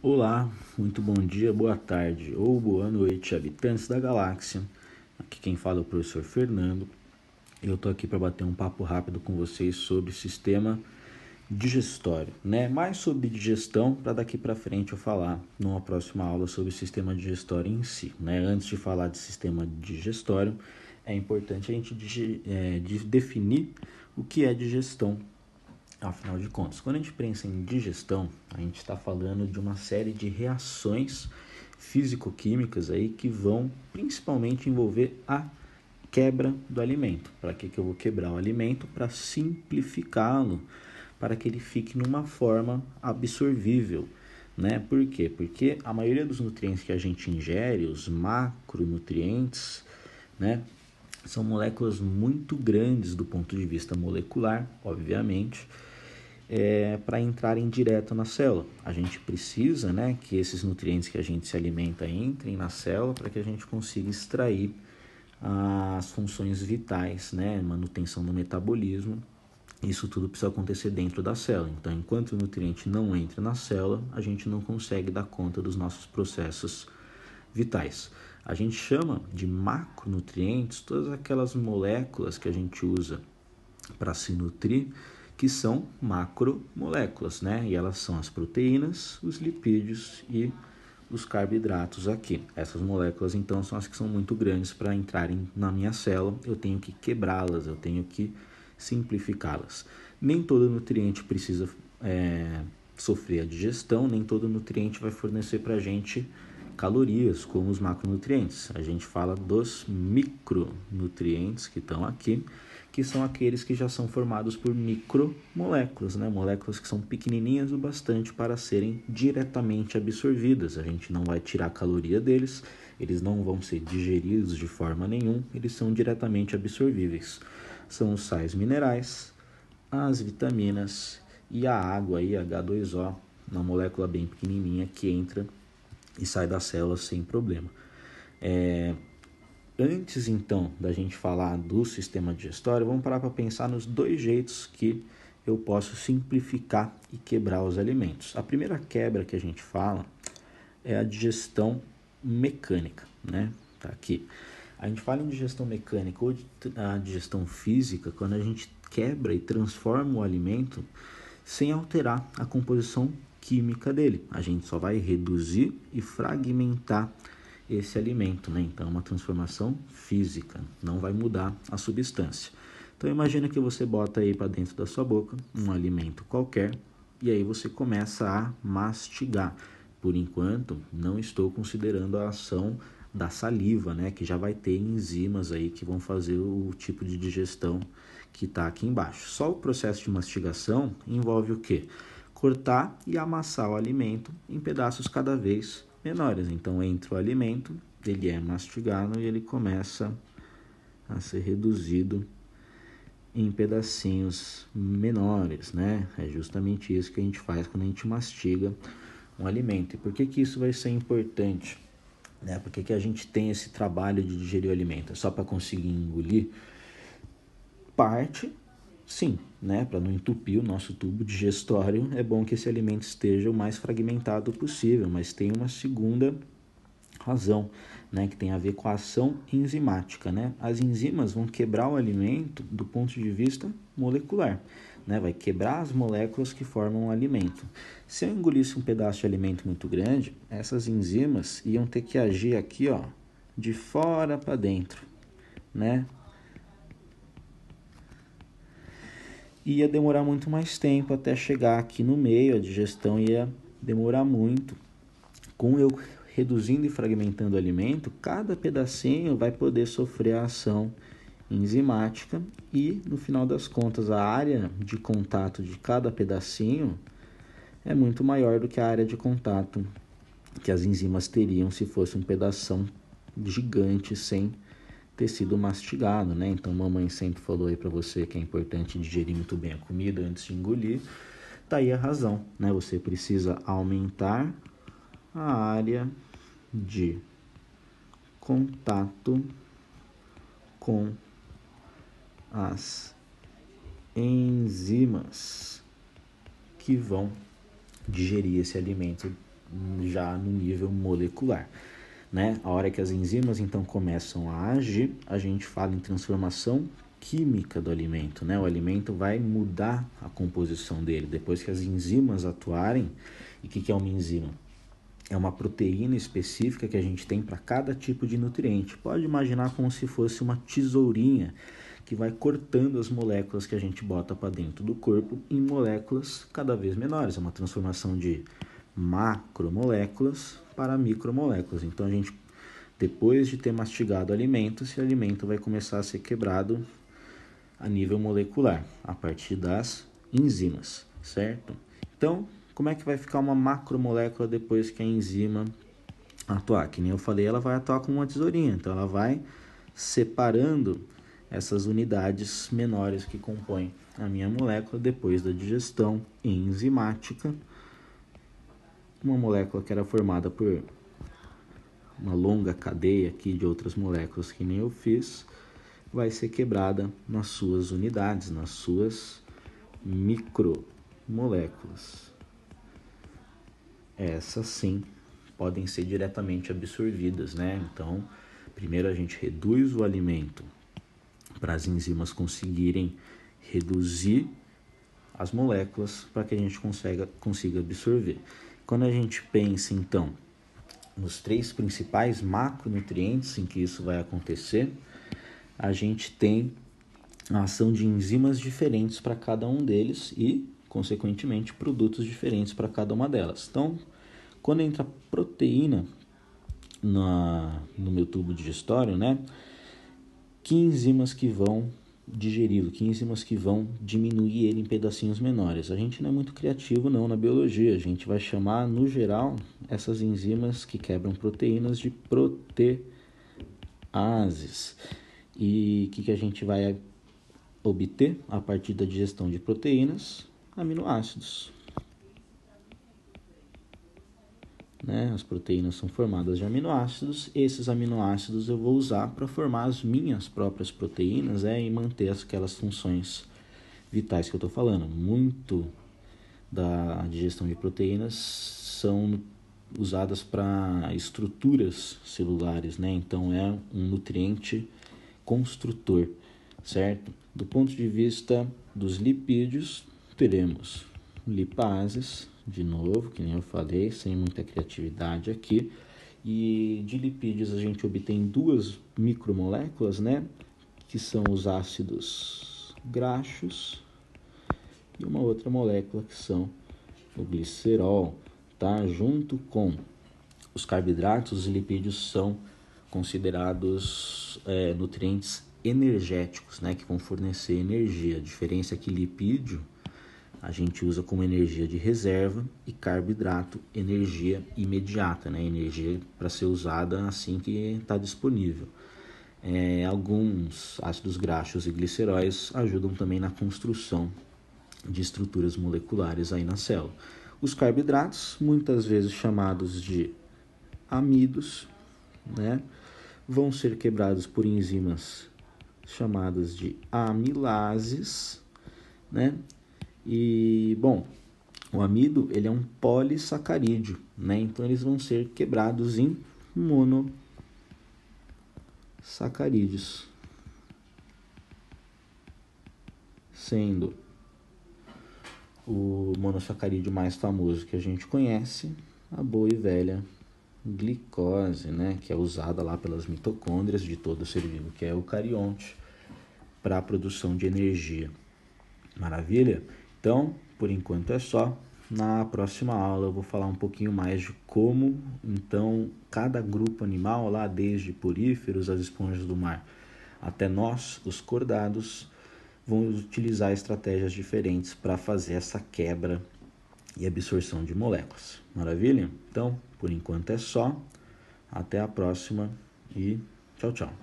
Olá, muito bom dia, boa tarde ou boa noite, habitantes da galáxia. Aqui quem fala é o professor Fernando. Eu tô aqui para bater um papo rápido com vocês sobre sistema digestório, né? Mais sobre digestão para daqui para frente eu falar numa próxima aula sobre o sistema digestório em si, né? Antes de falar de sistema digestório, é importante a gente definir o que é digestão. Afinal de contas, quando a gente pensa em digestão, a gente está falando de uma série de reações físico-químicas aí que vão principalmente envolver a quebra do alimento. Para que eu vou quebrar o alimento? Para simplificá-lo, para que ele fique numa forma absorvível, né? Por quê? Porque a maioria dos nutrientes que a gente ingere, os macronutrientes, né, são moléculas muito grandes do ponto de vista molecular, obviamente, para entrarem direto na célula. A gente precisa, né, que esses nutrientes que a gente se alimenta entrem na célula para que a gente consiga extrair as funções vitais, né, manutenção do metabolismo. Isso tudo precisa acontecer dentro da célula. Então, enquanto o nutriente não entra na célula, a gente não consegue dar conta dos nossos processos vitais. A gente chama de macronutrientes todas aquelas moléculas que a gente usa para se nutrir, que são macromoléculas, né? E elas são as proteínas, os lipídios e os carboidratos aqui. Essas moléculas, então, são as que são muito grandes para entrarem na minha célula. Eu tenho que quebrá-las, eu tenho que simplificá-las. Nem todo nutriente precisa sofrer a digestão, nem todo nutriente vai fornecer para a gente calorias, como os macronutrientes. A gente fala dos micronutrientes que estão aqui, que são aqueles que já são formados por micromoléculas, né? Moléculas que são pequenininhas o bastante para serem diretamente absorvidas. A gente não vai tirar a caloria deles, eles não vão ser digeridos de forma nenhuma, eles são diretamente absorvíveis. São os sais minerais, as vitaminas e a água aí, H2O, uma molécula bem pequenininha que entra e sai da célula sem problema. Antes, então, da gente falar do sistema digestório, vamos parar para pensar nos dois jeitos que eu posso simplificar e quebrar os alimentos. A primeira quebra que a gente fala é a digestão mecânica, né? Tá aqui. A gente fala em digestão mecânica ou a digestão física quando a gente quebra e transforma o alimento sem alterar a composição química dele. A gente só vai reduzir e fragmentar esse alimento, né? Então, é uma transformação física, não vai mudar a substância. Então, imagina que você bota aí para dentro da sua boca um alimento qualquer e aí você começa a mastigar. Por enquanto, não estou considerando a ação da saliva, né? Que já vai ter enzimas aí que vão fazer o tipo de digestão que está aqui embaixo. Só o processo de mastigação envolve o quê? Cortar e amassar o alimento em pedaços cada vez menores. Então, entra o alimento, ele é mastigado e ele começa a ser reduzido em pedacinhos menores, né? É justamente isso que a gente faz quando a gente mastiga um alimento. E por que isso vai ser importante? Né? Por que a gente tem esse trabalho de digerir o alimento? É só para conseguir engolir? Parte, sim, né? Para não entupir o nosso tubo digestório, é bom que esse alimento esteja o mais fragmentado possível, mas tem uma segunda razão, né, que tem a ver com a ação enzimática, né? As enzimas vão quebrar o alimento do ponto de vista molecular, né? Vai quebrar as moléculas que formam o alimento. Se eu engolisse um pedaço de alimento muito grande, essas enzimas iam ter que agir aqui, ó, de fora para dentro, né? Ia demorar muito mais tempo até chegar aqui no meio, a digestão ia demorar muito. Com eu reduzindo e fragmentando o alimento, cada pedacinho vai poder sofrer a ação enzimática e, no final das contas, a área de contato de cada pedacinho é muito maior do que a área de contato que as enzimas teriam se fosse um pedação gigante sem ter sido mastigado, né? Então, mamãe sempre falou aí para você que é importante digerir muito bem a comida antes de engolir. Tá aí a razão, né? Você precisa aumentar a área de contato com as enzimas que vão digerir esse alimento já no nível molecular, né? A hora que as enzimas então começam a agir, a gente fala em transformação química do alimento, né? O alimento vai mudar a composição dele depois que as enzimas atuarem. E o que é uma enzima? É uma proteína específica que a gente tem para cada tipo de nutriente. Pode imaginar como se fosse uma tesourinha que vai cortando as moléculas que a gente bota para dentro do corpo em moléculas cada vez menores. É uma transformação de macromoléculas para micromoléculas. Então, a gente, depois de ter mastigado o alimento, esse alimento vai começar a ser quebrado a nível molecular, a partir das enzimas, certo? Então, como é que vai ficar uma macromolécula depois que a enzima atuar? Que nem eu falei, ela vai atuar como uma tesourinha, então ela vai separando essas unidades menores que compõem a minha molécula depois da digestão enzimática. Uma molécula que era formada por uma longa cadeia aqui de outras moléculas que nem eu fiz, vai ser quebrada nas suas unidades, nas suas micromoléculas. Essas sim podem ser diretamente absorvidas, né? Então, primeiro a gente reduz o alimento para as enzimas conseguirem reduzir as moléculas para que a gente consiga absorver. Quando a gente pensa, então, nos 3 principais macronutrientes em que isso vai acontecer, a gente tem a ação de enzimas diferentes para cada um deles e, consequentemente, produtos diferentes para cada uma delas. Então, quando entra proteína no meu tubo digestório, né, que enzimas que vão digeri-lo, que enzimas que vão diminuir ele em pedacinhos menores. A gente não é muito criativo não na biologia, a gente vai chamar, no geral, essas enzimas que quebram proteínas de proteases. E o que a gente vai obter a partir da digestão de proteínas? Aminoácidos. Né? As proteínas são formadas de aminoácidos. Esses aminoácidos eu vou usar para formar as minhas próprias proteínas e manter aquelas funções vitais que eu estou falando. Muito da digestão de proteínas são usadas para estruturas celulares, né? Então é um nutriente construtor, certo? Do ponto de vista dos lipídios, teremos lipases, de novo, que nem eu falei, sem muita criatividade aqui. E de lipídios a gente obtém 2 micromoléculas, né? Que são os ácidos graxos e uma outra molécula que são o glicerol, tá? Junto com os carboidratos, os lipídios são considerados nutrientes energéticos, né? Que vão fornecer energia. A diferença é que lipídio a gente usa como energia de reserva e carboidrato, energia imediata, né? Energia para ser usada assim que está disponível. Alguns ácidos graxos e gliceróis ajudam também na construção de estruturas moleculares aí na célula. Os carboidratos, muitas vezes chamados de amidos, né? Vão ser quebrados por enzimas chamadas de amilases, né? E, bom, o amido ele é um polissacarídeo, né? Então eles vão ser quebrados em monossacarídeos, sendo o monossacarídeo mais famoso que a gente conhece, a boa e velha glicose, né? Que é usada lá pelas mitocôndrias de todo ser vivo, que é eucarionte, para a produção de energia. Maravilha? Então, por enquanto é só. Na próxima aula eu vou falar um pouquinho mais de como, então, cada grupo animal, lá desde poríferos, as esponjas do mar, até nós, os cordados, vão utilizar estratégias diferentes para fazer essa quebra e absorção de moléculas. Maravilha? Então, por enquanto é só. Até a próxima e tchau, tchau.